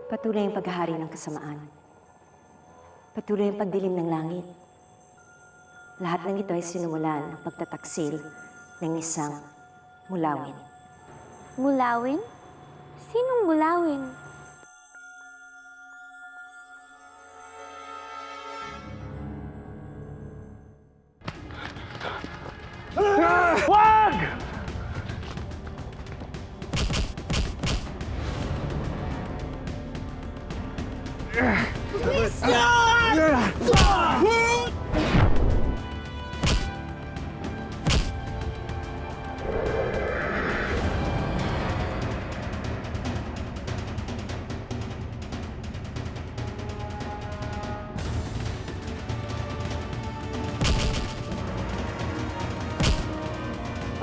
Patuloy ang paghahari ng kasamaan. Patuloy ang pagdilim ng langit. Lahat ng ito ay sinumulan ng pagtataksil ng isang mulawin. Mulawin? Sinong mulawin? Wag!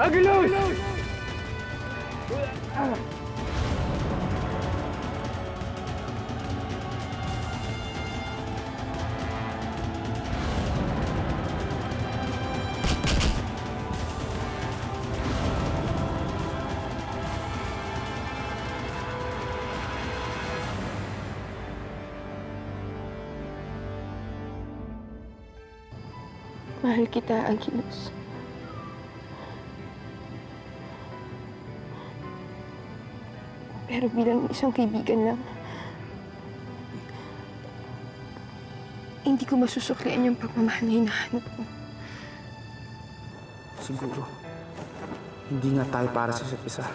Agilus! Mahal kita, Agilus. Pero bilang isang kaibigan lang, hindi ko masusuklian yung pagmamahal na hinahanap ko. Siguro, hindi nga tayo para sa isa't isa.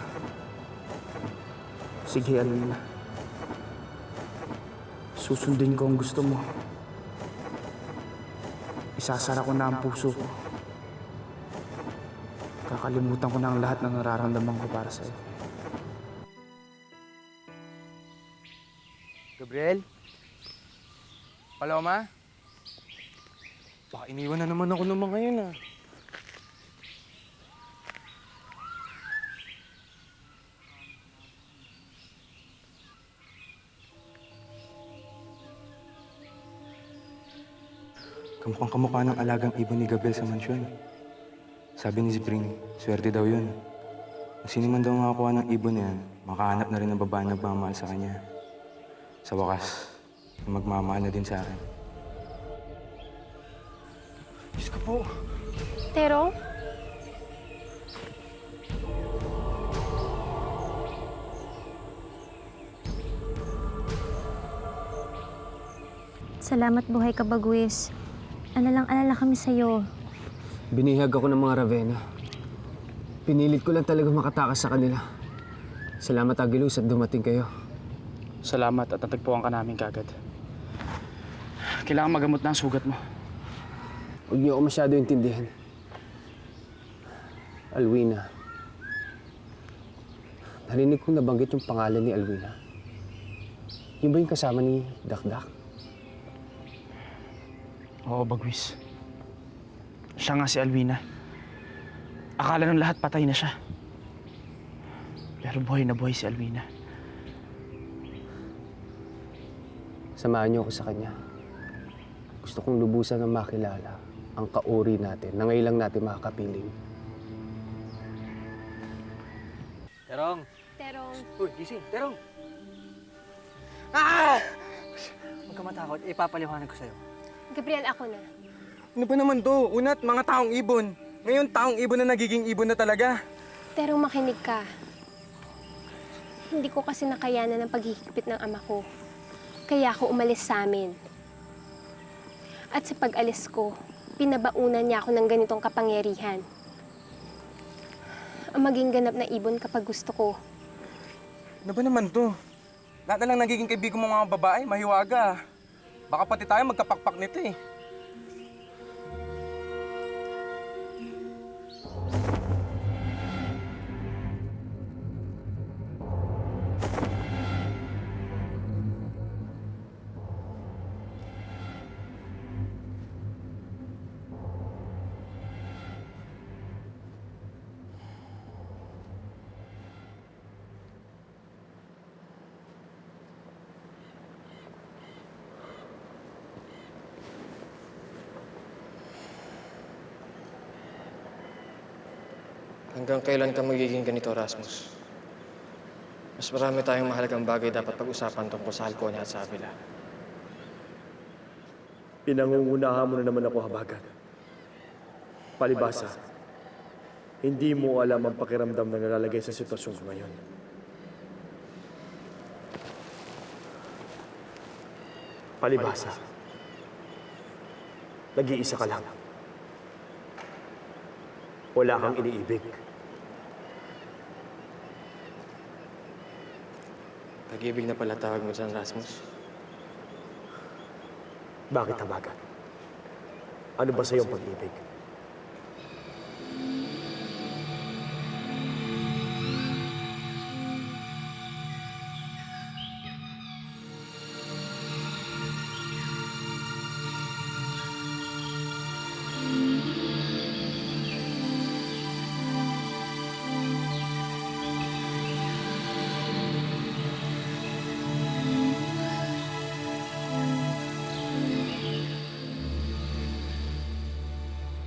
Sige, Alina. Susundin ko ang gusto mo. Isasara ko na ang puso ko. Kakalimutan ko na ang lahat ng nararamdaman ko para sa'yo. Gabriel? Paloma? Baka iniwan na naman ako ng mga yun, ah. Kamukhang kamukha ng alagang ibon ni Gabriel sa mansyon. Sabi ni Spring, swerte daw yun. Kung sino man daw makakuha ng ibon na yan, makahanap na rin ng babae na nagmamahal sa kanya. Sa wakas, magmamahal na din sa akin. Diyos ko po. Terong? Salamat buhay ka, Bagwis. Alalang-alala kami sa'yo. Binihag ako ng mga Ravenna. Pinilit ko lang talaga makatakas sa kanila. Salamat, Agilus, at dumating kayo. Salamat at natagpuan ka namin kagad. Kailangan magamot na ang sugat mo. Huwag niyo ako masyado intindihan. Alwina. Narinig kong nabanggit yung pangalan ni Alwina. Yun ba yung kasama ni Dakdak? Oo, Bagwis. Siya nga si Alwina. Akala ng lahat patay na siya. Pero buhay na buhay si Alwina. Samahan niyo ako sa kanya. Gusto kong lubusan ng makilala ang kauri natin na ngayon lang natin makakapiling. Terong! Terong. Uy, gising! Terong! Ah! Huwag ka matakot. Ipapaliwanag ko sa'yo. Gabriel, ako na. Ano ba naman to? Unat, mga taong ibon. Ngayon, taong ibon na nagiging ibon na talaga. Terong, makinig ka. Hindi ko kasi nakayanan ng paghihigpit ng ama ko. Kaya ako umalis sa amin. At sa pag-alis ko, pinabaunan niya ako ng ganitong kapangyarihan. Ang maging ganap na ibon kapag gusto ko. Ano ba naman to? Lahat na lang nagiging kaibigan mo mga babae, mahiwaga. Baka pati tayo magkapakpak nito eh. Hanggang kailan ka magiging ganito, Rasmus? Mas marami tayong mahalagang bagay dapat pag-usapan tungkol sa Halconia at sa Avila. Pinangungunahan mo na naman ako, Habagat. Palibasa, hindi mo alam ang pakiramdam na nalalagay sa sitwasyon ko ngayon. Palibasa, nag-iisa ka lang. Wala kang iniibig. Pag-ibig na pala tawag mo dyan, Rasmus. Bakit, Habagat? Ano ba sa iyong pag-ibig?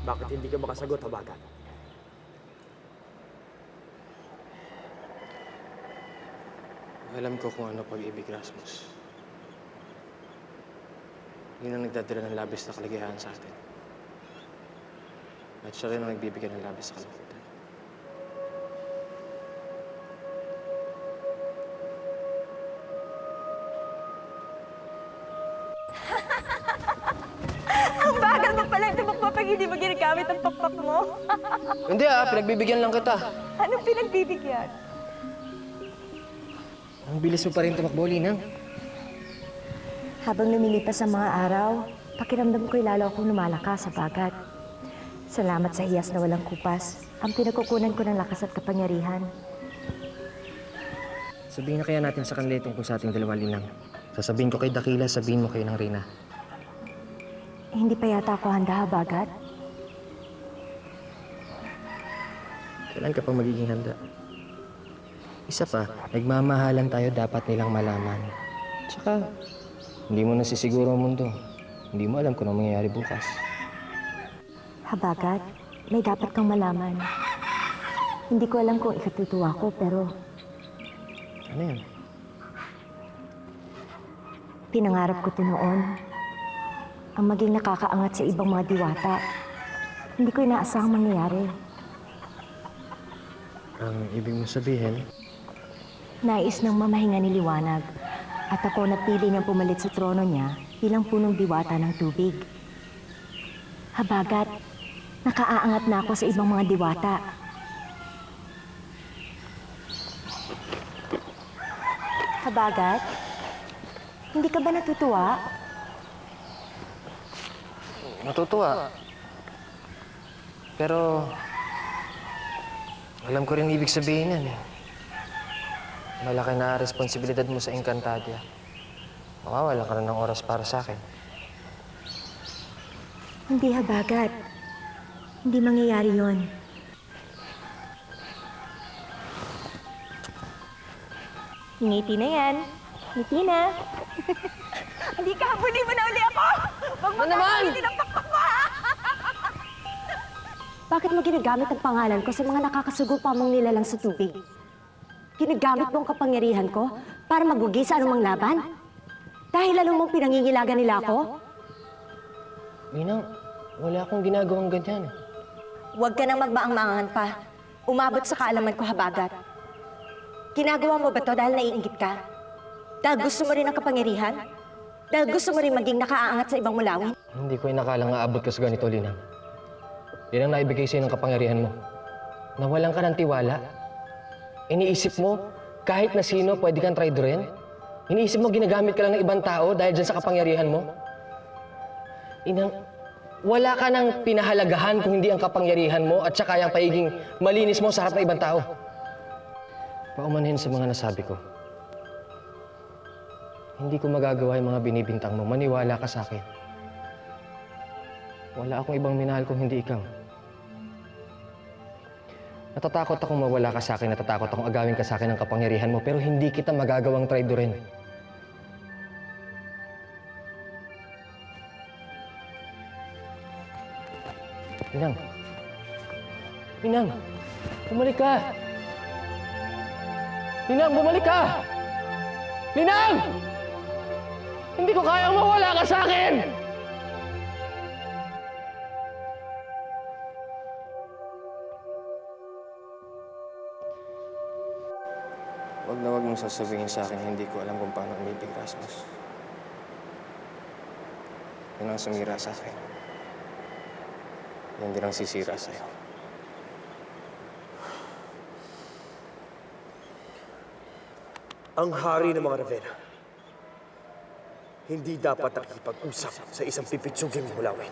Bakit hindi ka makasagot, Habagat? Alam ko kung ano pag-ibig, Rasmus. Yun ang nagdadala ng labis na kaligayahan sa atin. At siya rin ang nagbibigay ng labis sa kalungkutan. Ang bagal mo pala tumakbo pag hindi mo ginagamit ang pakpak mo. Hindi pinagbibigyan lang kita. Anong pinagbibigyan? Ang bilis mo pa rin tumakbo, Linang. Habang lumilipas ang mga araw, pakiramdam ko'y lalo akong lumalakas sa bagat. Salamat sa hiyas na walang kupas, ang pinagkukunan ko ng lakas at kapangyarihan. Sabihin na kaya natin sa kanila tungkol sa ating dalawa, Linang. Sasabihin ko kay Dakila, sabihin mo kay ng Reyna. Hindi pa yata ako handa, Bagat. Kailan ka pa magiging handa? Isa pa, nagmamahalan tayo, dapat nilang malaman. Tsaka, hindi mo nasisiguro ang mundo. Hindi mo alam kung anong mangyayari bukas. Habagat, may dapat kang malaman. Hindi ko alam kung ikatutuwa ko, pero Ano yan? pinangarap ko ito noon. Ang maging nakakaangat sa ibang mga diwata. Hindi ko inaasahang mangyayari. Ang ibig mo sabihin, Nais ng mamahinga ni Liwanag at ako napili niyang pumalit sa trono niya bilang punong diwata ng tubig. Habagat, nakaaangat na ako sa ibang mga diwata. Habagat, hindi ka ba natutuwa? natutuwa. Pero, alam ko rin ibig sabihin yan. Malaki na responsibilidad mo sa Encantadia. Mawawala ka rin ng oras para sa akin. Hindi, Habagat. Hindi mangyayari yon. Ngiti na yan. Ngiti na. Hindi ka, habulin mo na uli ako! Wag mo naman! Tinapakpak mo, ha? Bakit mo ginagamit ang pangalan ko sa mga nakakasugupa mong nilalang sa tubig? Ginagamit mo ang kapangyarihan ko para magugi sa anumang laban? Dahil alam mong pinangingilagan nila ako? Ninang, wala akong ginagawang ganyan. Huwag ka nang magmaang-maangan pa. Umabot sa kaalaman ko, Habagat. Ginagawa mo ba to dahil naiinggit ka? Dahil gusto mo rin ang kapangyarihan? Dahil gusto mo rin maging nakaaangat sa ibang mulawin? Hindi ko inakalang aabot ka sa ganito, Linang. Yan ang naibigay sa'yo ng kapangyarihan mo. Nawalan ka ng tiwala. Iniisip mo, kahit na sino, pwede kang traidorin? Iniisip mo, ginagamit ka lang ng ibang tao dahil dyan sa kapangyarihan mo? Inang, wala ka nang pinahalagahan kung hindi ang kapangyarihan mo at saka yung pagiging malinis mo sa harap ng ibang tao. Paumanhin sa mga nasabi ko. Hindi ko magagawa yung mga binibintang mo. Maniwala ka sa akin. Wala akong ibang minahal kung hindi ikaw. Natatakot akong mawala ka sa akin, natatakot akong agawin ka sa akin ng kapangyarihan mo, pero hindi kita magagawang traidorin. Inang. Inang, bumalik ka. Linang, bumalik ka! Linang! Hindi ko kayang mawala ka sa akin! Huwag na huwag mong sasabihin sa akin hindi ko alam kung paano umibig, Rasmus. Yun ang sumira sa akin. Yan din ang sisira sa'yo. Ang hari ng mga Ravenna, hindi dapat nakikipag-usap sa isang pipitsuging mulawin.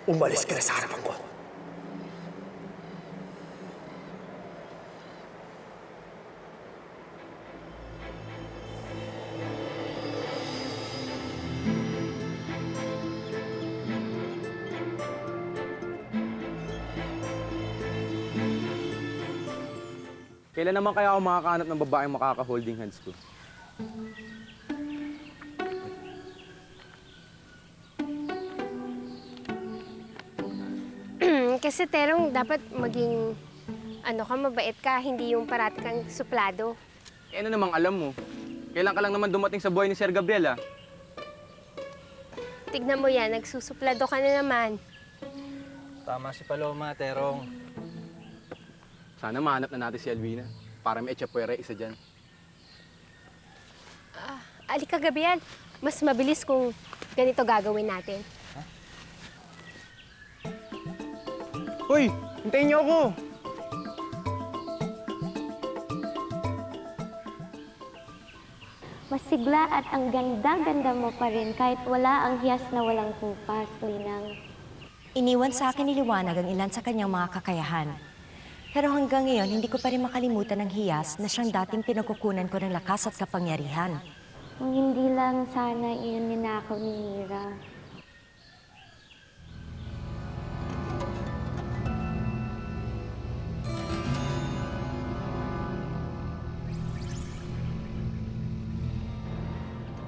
Umalis ka na sa harapan ko. Kailan naman kaya ako makakahanap ng babaeng makaka-holding hands ko? Kasi Terong, dapat maging mabait ka, hindi yung parati kang suplado. Eh ano namang alam mo? Kailan ka lang naman dumating sa buhay ni Sir Gabriel, ah? Tignan mo yan, nagsusuplado ka na naman. Tama si Paloma, Terong. Sana mahanap na natin si Alvina para may etchapuera isa dyan. Alika, Gabriel. Mas mabilis kung ganito gagawin natin. Hoy! Hintayin niyo ako! Masigla at ang ganda-ganda mo pa rin kahit wala ang hiyas na walang kupas, Linang. Iniwan sa akin ni Liwanag ang ilan sa kanyang mga kakayahan. Pero hanggang ngayon, hindi ko pa rin makalimutan ang hiyas na siyang dating pinagkukunan ko ng lakas at kapangyarihan. Kung hindi lang sana iyon ninakaw ni Mira.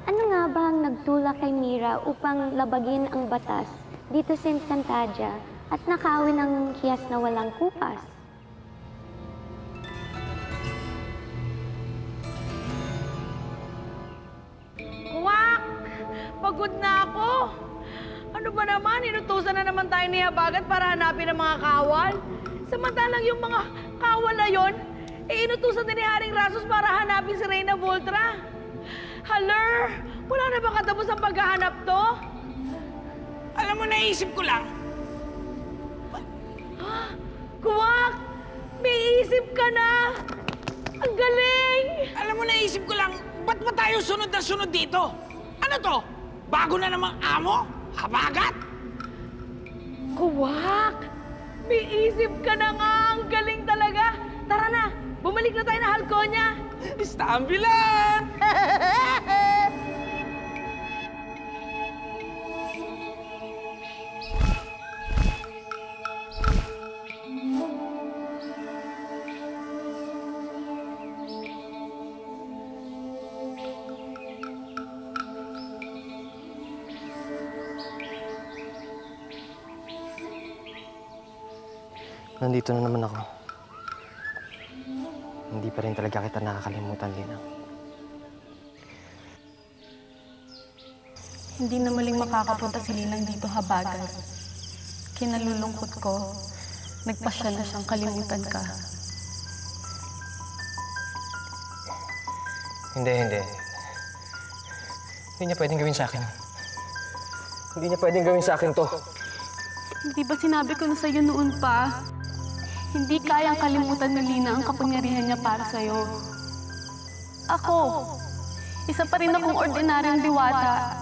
Ano nga ba ang nagtulak kay Mira upang labagin ang batas dito sa Encantadia at nakawin ang hiyas na walang kupas? Kuwak! Pagod na ako! Ano ba naman? Inutusan na naman tayo ni Habagat para hanapin ang mga kawal. Samantalang yung mga kawal na yon, inutusan din ni Haring Rasos para hanapin si Reyna Voltra. Haler! Wala na ba katapos ang paghahanap to? Alam mo, naisip ko lang. Kuwak! May isip ka na! Ang galing! Alam mo, naisip ko lang, ba't ba tayo sunod na sunod dito? Ano to? Bago na namang amo? Habagat? Kuwak! May isip ka na nga! Ang galing talaga! Tara na! Bumalik na tayo na Halconia! Istambilan! Nandito na naman ako. Hindi pa rin talaga kita nakakalimutan, Linang. Hindi na muling makakapunta si Linang dito, Habagat. Kinalulungkot ko, nagpasya na siyang kalimutan ka. Hindi. Hindi niya pwedeng gawin sa akin. Hindi niya pwedeng gawin sa akin to. Hindi ba sinabi ko na sa'yo noon pa? Hindi kayang kalimutan ni Lina ang kapangyarihan niya para sa'yo. Ako, isa pa rin akong ordinaryong diwata.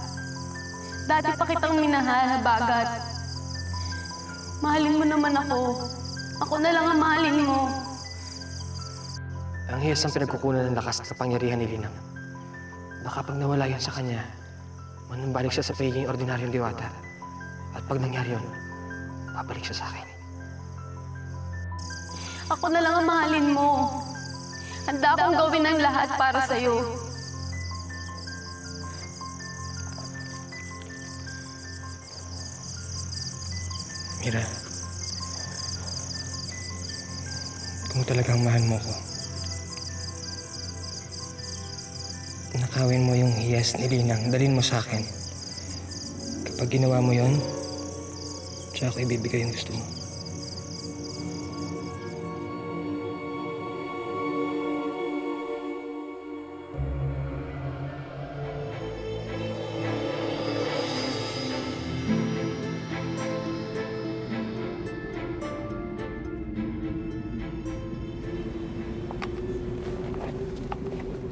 Dati pa kitang minahal, Habagat. Mahalin mo naman ako. Ako na lang ang mahalin mo. Ang hiyas ang pinagkukunan ng lakas at kapangyarihan ni Linang. Baka pag nawala yan sa kanya, manumbalik siya sa pagiging ordinaryong diwata. At pag nangyari yun, babalik siya sa akin. Ako na lang ang mahalin mo. Handa akong gawin ang lahat para sa'yo. Mira, kung talagang mahal mo ko, nakawin mo yung hiyas ni Linang, dalhin mo sa akin. Kapag ginawa mo yon, tsaka ako ibibigay yung gusto mo.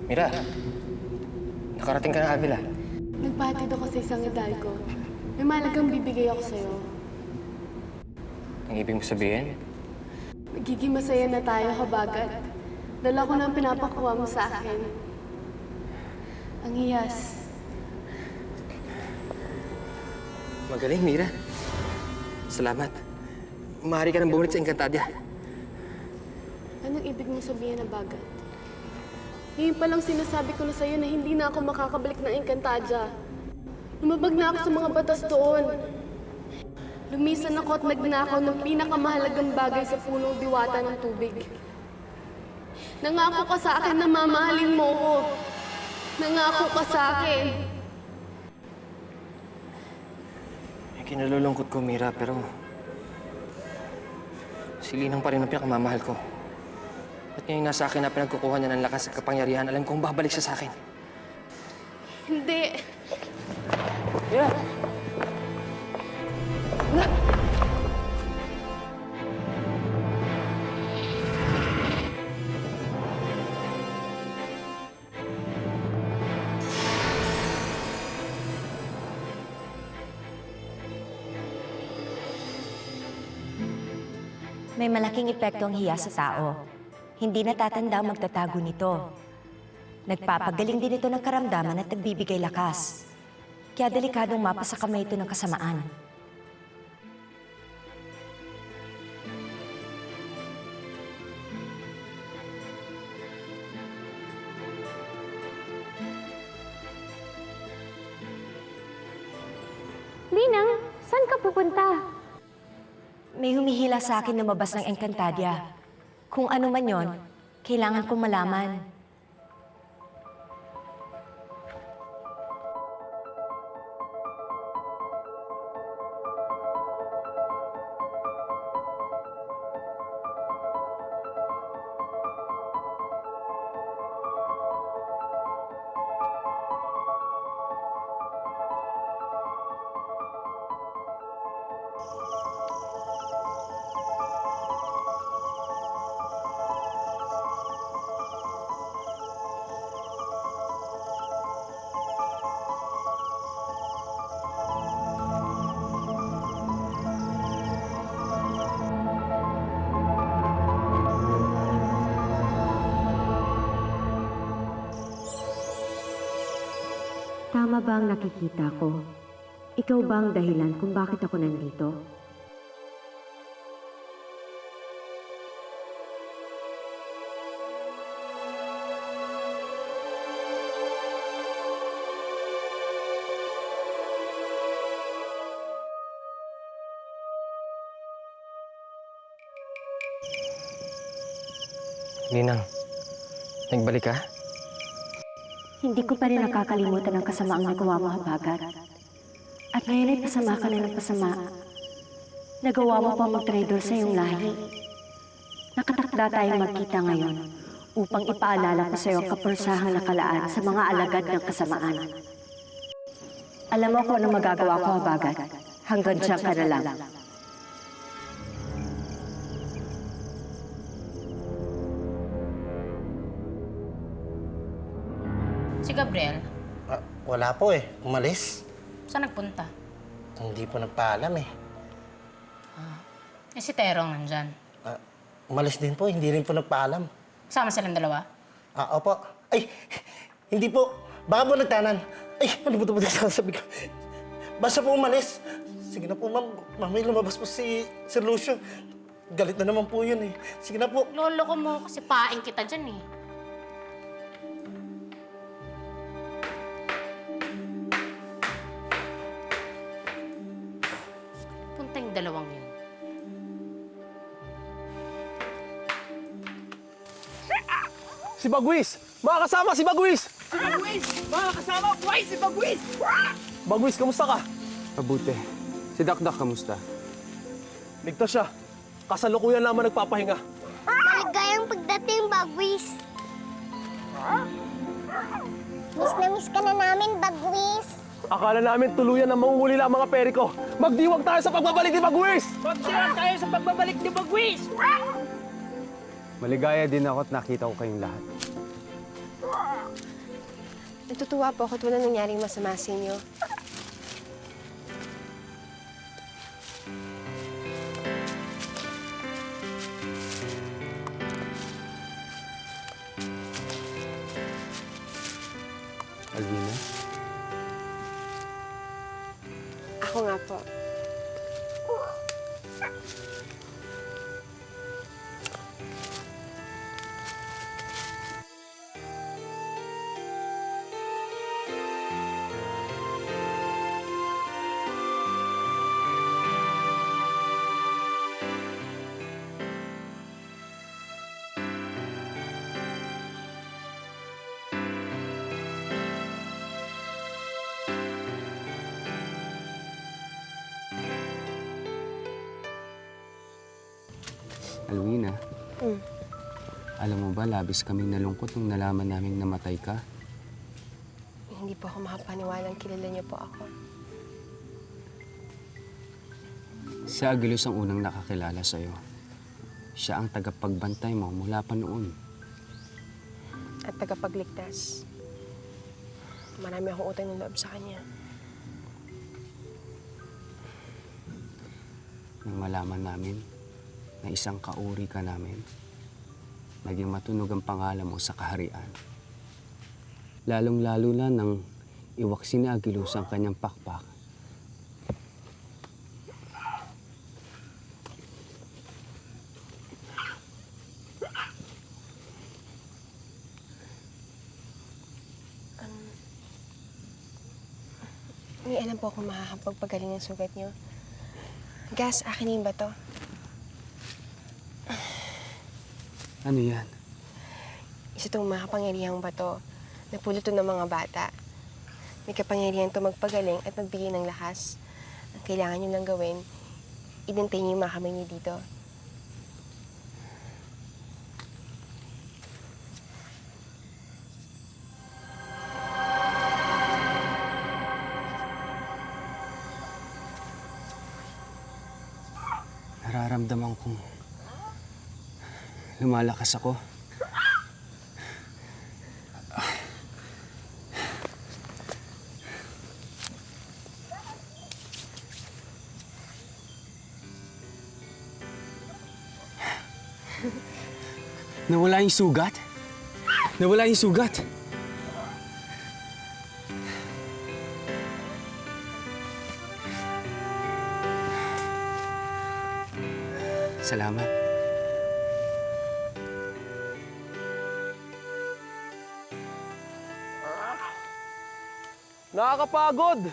Mira, nakarating ka ng Avila. Nagpahatid ako sa isang Hidalgo. May malagang bibigay ako sa'yo. Ang ibig mo sabihin? Magiging masaya na tayo, Habagat. Dala ko na ang pinapakuha mo sa akin. Ang hiyas. Magaling, Mira. Salamat. Maaari ka nang bumalik sa Encantadia. Anong ibig mong sabihin, Habagat? Ngayon pa lang sinasabi ko na sa'yo na hindi na ako makakabalik ng Encantadia. Lumabag na ako sa mga batas doon. Lumisan ako at nagnakaw ng pinakamahalagang bagay sa punong diwata ng tubig. Nangako ka sa akin na mamahalin mo ko. Nangako ka sa akin. Kinalulungkot ko, Mira, pero si Linang pa rin ang pinakamamahal ko. At ngayon nasa akin na pinagkukuha niya ng lakas at kapangyarihan, alam kong babalik siya sa akin. Hindi. Mira! Mira! May malaking epekto ang hiya sa tao. Hindi natatanda ang magtatago nito. Nagpapagaling din ito ng karamdaman at nagbibigay lakas. Kaya delikadong mapasa kamay ito ng kasamaan. Linang, saan ka pupunta? May humihila sa akin lumabas ng Encantadia. Kung ano man yon, kailangan kong malaman. Tama ba ang nakikita ko? Ikaw ba ang dahilan kung bakit ako nandito? Linang, nagbalik ka? Hindi ko pa rin nakakalimutan ang kasamaang nagawa mo, Habagat. At ngayon ay pasama ka na ng pasama. Nagawa mo pa mag-traitor sa iyong lahi. Nakatakda tayong magkita ngayon upang ipaalala ko sa iyo ang kapursahang nakalaan sa mga alagad ng kasamaan. Alam mo kung anong magagawa ko, Habagat. Hanggang diyan ka na lang. Si Gabriel, Wala po eh. Umalis. saan nagpunta? Hindi po nagpaalam eh. Si Terong nandyan. Umalis din po. Hindi rin po nagpaalam. Sama silang dalawa? Opo. Ay, hindi po. Baka po nagtanan. Ay, ano ba ito sasabi ko? Basta po umalis. Sige na po, ma'am. Mamay lumabas po si Sir Lucio. Galit na naman po yun eh. Sige na po. Lolo ko mo kasi paing kita dyan eh. Punta yung dalawang yun. Si Bagwis! Mga kasama, si Bagwis! Si Bagwis! Mga kasama, buhay si Bagwis! Bagwis, kamusta ka? Mabuti. Si Dakdak, kamusta? Ligtas siya. Kasalukuyan naman nagpapahinga. Maligayang pagdating, Bagwis. Miss na miss ka na namin, Bagwis. Akala namin tuluyan na manguhuli lang ang mga peri ko. Magdiwag tayo sa pagbabalik ni Bagwis! Magdiwag tayo sa pagbabalik ni Bagwis! Maligaya din ako at nakita ko kayong lahat. Natutuwa po ako at wala nangyaring masama sa inyo. Alvina? Ako nga po. Alvina, alam mo ba, labis kaming nalungkot nung nalaman naming namatay ka. Hindi po ako makapaniwalang kilala niyo po ako. Si Aguilos ang unang nakakilala sa'yo. Siya ang tagapagbantay mo mula pa noon. At tagapagligtas. Marami akong utang ng loob sa kanya. Nang malaman namin na isang kauri ka namin, naging matunog ang pangalan mo sa kaharian. Lalong-lalo na nang iwaksi ni Aguilos ang kanyang pakpak. May alam po kung makakapagpagaling ng sugat niyo. Gas, akin na yung bato. Ano yan? Isa itong makapangyarihang bato. Napulot to ng mga bata. May kapangyarihan to magpagaling at magbigay ng lakas. Ang kailangan nyo lang gawin, idantay niyo yung mga kamay niyo dito. Nararamdaman kong lumalakas ako. Nawala yung sugat? Nawala yung sugat? Salamat. Nakakapagod!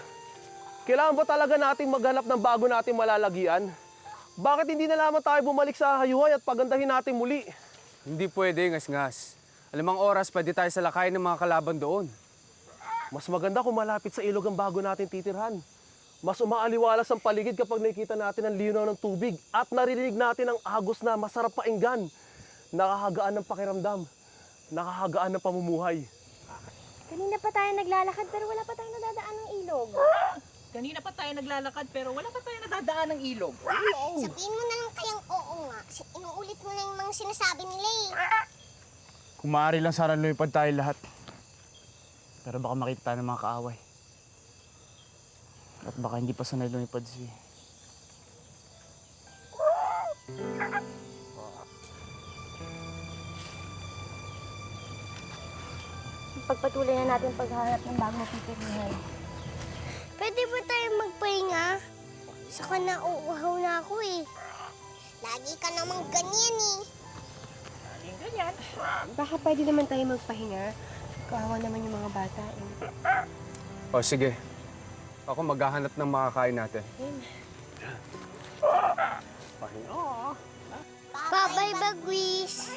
Kailangan ba talaga nating maghanap ng bago nating malalagian? Bakit hindi na lamang tayo bumalik sa hayuhay at pagandahin natin muli? Hindi pwede, ngas-ngas. Alamang oras, pwede tayo sa lakay ng mga kalaban doon. Mas maganda kung malapit sa ilog ang bago natin titirhan. Mas umaaliwalas ang paligid kapag nakikita natin ang linaw ng tubig at naririnig natin ang agos na masarap painggan. Nakakagaan ng pakiramdam. Nakakagaan ng pamumuhay. Kanina pa tayo naglalakad pero wala pa tayong nadadaan ng ilog. Kanina pa tayo naglalakad pero wala pa tayo nadadaan ng ilog. Sabihin mo na lang kayang oo nga. Inuulit mo na yung mga sinasabi nila eh. Kung maaari lang sana lumipad tayo lahat. Pero baka makita tayo ng mga kaaway. At baka hindi pa sanay lumipad si... Pagpatuloy na natin paghahanap ng bagong pipilihan. Pwede ba tayo magpahinga? Saka nauuhaw na ako eh. Lagi ka namang ganyan eh. Laging ganyan. Baka pwede naman tayo magpahinga. Kawawa naman yung mga bata eh. O sige, ako maghahanap ng makakain natin. Bye-bye, Bagwis.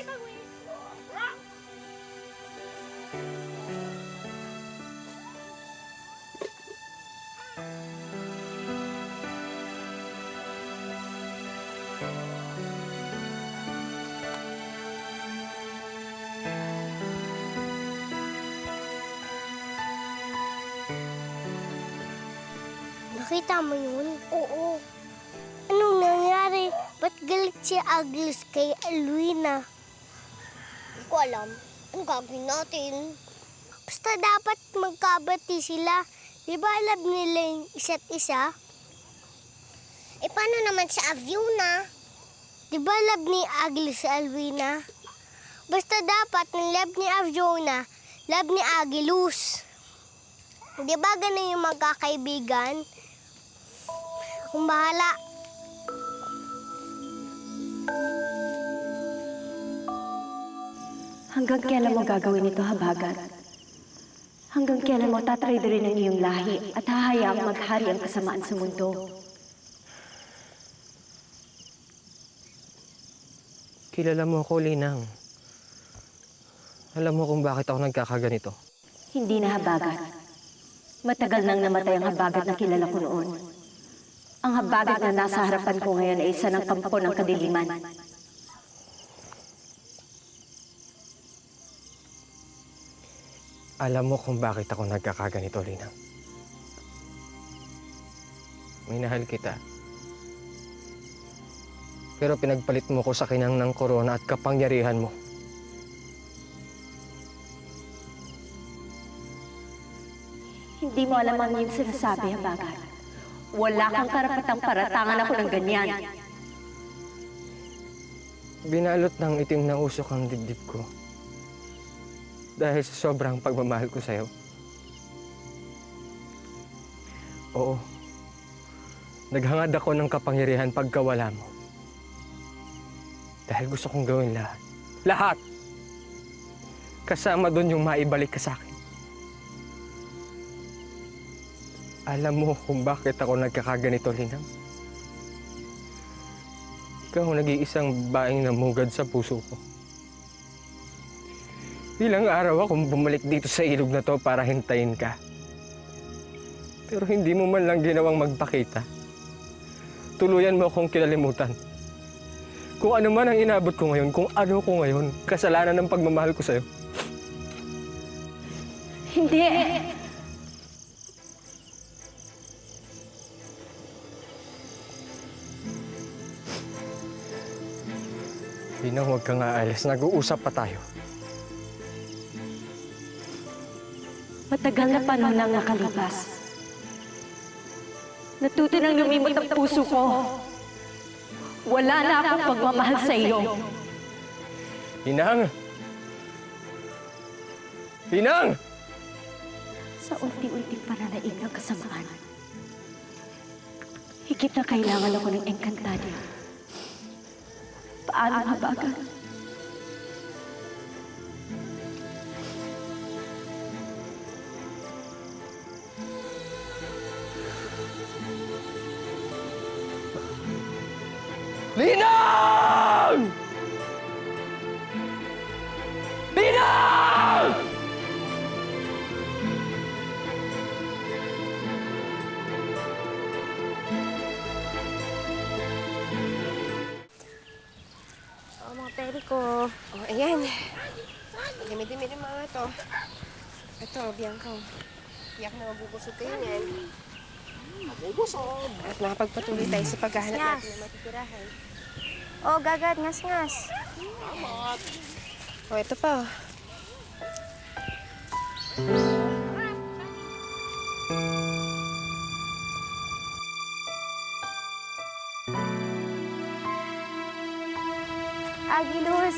Nakita mo yun? Oo. Anong nangyari? Ba't galit si Agnes kay Alwina? Hindi ko alam. Anong gagawin natin? Basta dapat magkabati sila. Di ba alam nila yung isa't isa? Eh, paano naman sa Aviona? Di ba love ni Agnes si Alwina? Basta dapat ng love ni Aviona, love ni Agilus. Di ba ganun yung magkakaibigan? Kung bahala. Hanggang kailan mo gagawin ito, Habagat? Hanggang kailan mo tatrade rin ang iyong lahi at hahayaang maghari ang kasamaan sa mundo? Kilala mo ako, Linang. Alam mo kung bakit ako nagkakaganito. Hindi na, Habagat. Matagal nang namatay ang Habagat na kilala ko noon. Ang Habagat na nasa harapan ko ngayon ay isa ng kampo ng kadiliman. Alam mo kung bakit ako nagkakaganito, Linang. Minahal kita. Pero pinagpalit mo ko sa kinang ng korona at kapangyarihan mo. Hindi mo alam ang iyong sinasabi, Habagat. Wala kang karapatang paratangan ako ng ganyan. Binalot ng itim na usok ang dibdib ko. Dahil sa sobrang pagmamahal ko sa'yo. Oo. Naghangad ako ng kapangyarihan pagkawala mo. Dahil gusto kong gawin lahat. Lahat! Kasama doon yung maibalik ka sa akin. Alam mo kung bakit ako nagkakaganito, Linang? Ikaw ang nag-iisang baing namugad sa puso ko. Ilang araw akong bumalik dito sa ilog na to para hintayin ka. Pero hindi mo man lang ginawang magpakita. Tuluyan mo akong kinalimutan. Kung ano man ang inabot ko ngayon, kung ano ko ngayon, kasalanan ng pagmamahal ko sa'yo. Hindi! Linang, huwag kang aalis. Nag-uusap pa tayo. Matagal na panahon nang nakalipas. Natuto nang lumimot ang puso ko. Wala na akong pagmamahal sa iyo. Linang! Linang! Sa unti-unting pananaig ng kasamaan, higit na kailangan ako ng Encantadia. Paano, Habagat? Linang! Linang! Mga peri ko. Oh, ayan. Dumi-dumi ng mga to. Ito, Bianca. Iyak na mabubusog kayo niyan. Mabubusog. At makapagpatuloy tayo sa paghahanap natin ng matitirahan. Oh, Gagat, ngas-ngas. Salamat. Oh, ito pa. Agilus,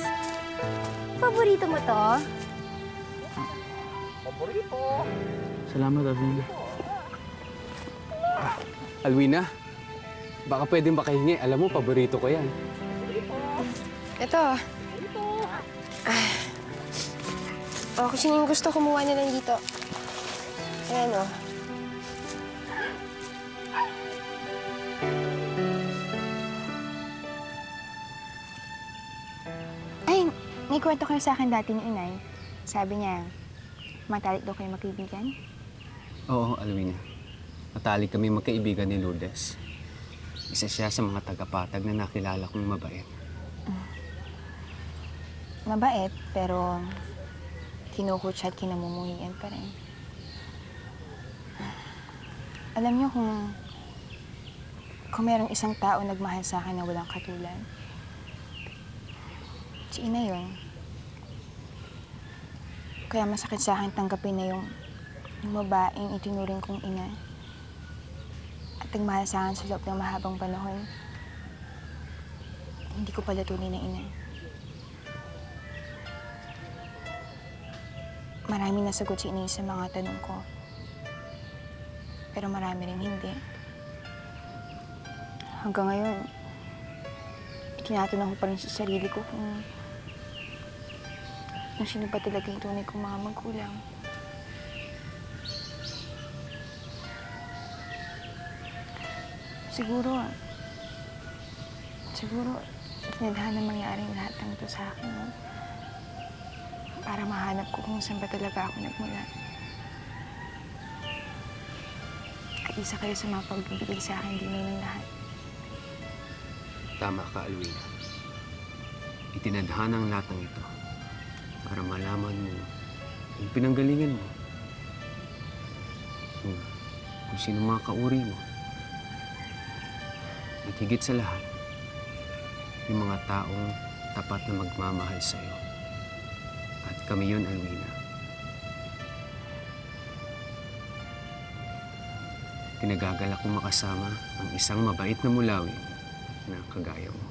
paborito mo to? Paborito. Salamat, Alvin. Alwina, baka pwedeng makahingi. Alam mo, paborito ko yan. Ito. Oh, kung sino yung gusto, kumuha na lang dito. Ayan, oh. Ay, may kwento kayo sa akin dati ni Inay. Sabi niya, matalik daw kayo magkaibigan. Oo, Alwina. Matalik kami magkaibigan ni Lourdes. Isa siya sa mga tagapatag na nakilala kong mabait. Mabait, pero kinukutsa at kinamumuhian pa rin. Alam niyo kung Kung merong isang tao nagmahal sa akin na walang katulad, si ina yun. Kaya masakit sa akin tanggapin na yung babaeng itinuring kong ina at nagmahal sa akin sa loob ng mahabang panahon. Hindi ko pala tunay na ina. Marami nasagot si Inay sa mga tanong ko. Pero marami rin hindi. Hanggang ngayon, tinatanong ko pa rin sa sarili ko kung sino ba talaga yung tunay kong mga magulang. Siguro, tinadhana mangyaring lahat ng ito sa akin, no? Para mahanap ko kung saan ba talaga ako nagmula. At isa kayo sa mga pagbibigay sa akin din ng lahat. Tama ka, Alwina. Itinadhana ang lahat ng ito para malaman mo yung pinanggalingan mo. Kung sino mga kauri mo. At higit sa lahat, yung mga taong tapat na magmamahal sa'yo. At kami yun, Alwina. Tinagagalak kong makasama ang isang mabait na mulawin na kagaya mo.